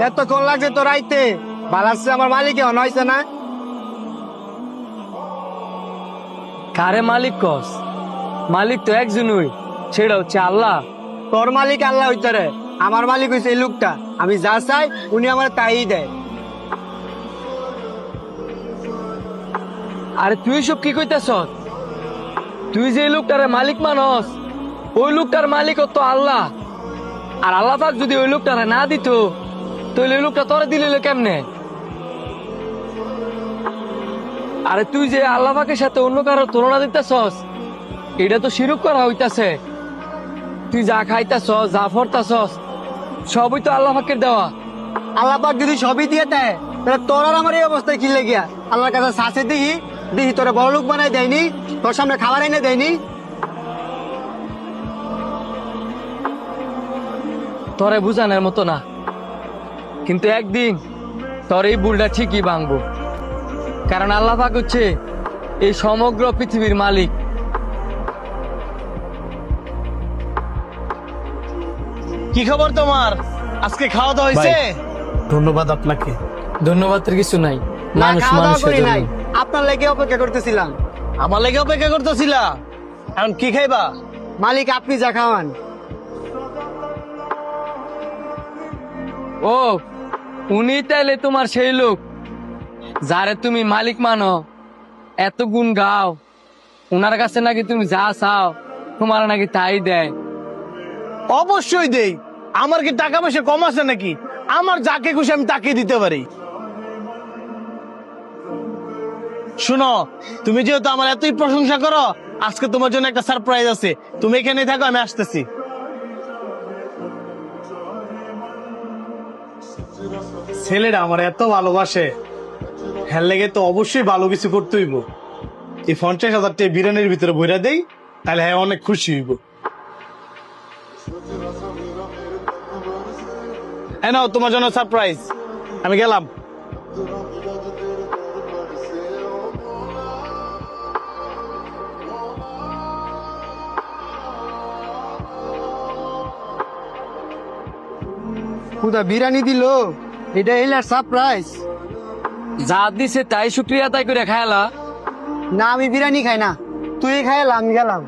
এতক্ষণ লাগছে তো রাইতে বালাচ্ছে আমার মালিক হয়েছে না। কারে মালিক কস? মালিক তো একজনই, সেটা হচ্ছে আল্লাহ। তোর মালিক আল্লাহ হইতে রে, আমার মালিক হইছে এই লোকটা। আমি যা চাই উনি আমার তাই দেয়। আরে তুই সব কি কইতাছ? তুই যে লোকটারে মালিক মানস, ওই লোকটার মালিক তো আল্লাহ। আর আল্লাহ পাক যদি ওই লোকটারে না দিত, তাহলে ওই লোকটা তোরে দিল কেমনে? আরে তুই যে আল্লাহ পাকের সাথে অন্য কারো তুলনা দিতেছস, এটা তো শিরক করা হইতাছে। তুই যা খাইতাছস, যা ফরতাছস, সবই তো আল্লাহ পাকের দেওয়া। আল্লাহ পাক যদি সবই দিয়ে দেয়, তাহলে তোর আর আমার এই অবস্থায় কি লেগিয়া? আল্লাহর কাছে শাসে দিহি দিহি তোরা বড় লোক বানাই দেয়নি, তোর সামনে খাবার এনে দেয়নি। তোরে বুঝানোর মতো না, কিন্তু একদিন তোর এই ভুলটা ঠিকই ভাঙবো। কারণ আল্লাহ পাক হচ্ছে এই সমগ্র পৃথিবীর মালিক। কি খবর তোমার? আজকে খাওয়া দাওয়া হয়েছে? ধন্যবাদ আপনাকে। ধন্যবাদের কিছু নাই, না, মানুষ খাওয়া দাওয়া মানুষের করি নাই, জন্য। আপনার লেগে অপেক্ষা করতেছিলাম। আমার লেগে অপেক্ষা করতেছিলা? এখন কি খাইবা? মালিক আপনি যা খাওয়ান। ও, উনি তাইলে তোমার সেই লোক যারে তুমি মালিক মানো, এত গুণ গাও। উনার কাছে নাকি তুমি যা চাও তোমার নাকি তাই দেয়। অবশ্যই দেই। আমার কি টাকা পয়সা কম আছে নাকি? আমার যাকে খুশি আমি তাকে দিতে পারি। শুনো, তুমি যেহেতু আমার এতই প্রশংসা করো, আজকে তোমার জন্য একটা সারপ্রাইজ আছে। তুমি এখানে থাকো, আমি আসতেছি। ছেলেটা আমার এত ভালোবাসে, হ্যাঁ লেগে তো অবশ্যই ভালো কিছু করতে হইব। এই 50,000 টাকা বিরিয়ানির ভিতরে ভইরা দেই, তাহলে হ্যাঁ অনেক খুশি হইব। এই নাও তোমার জন্য সারপ্রাইজ। আমি গেলাম। খুদা বিরিয়ানি দিল, এটা এলার সারপ্রাইজ। যা দিছে তাই শুক্রিয়া আদায় করে খায়ালা। না, আমি বিরিয়ানি খাই না, তুই খাইলা, আমি গেলাম।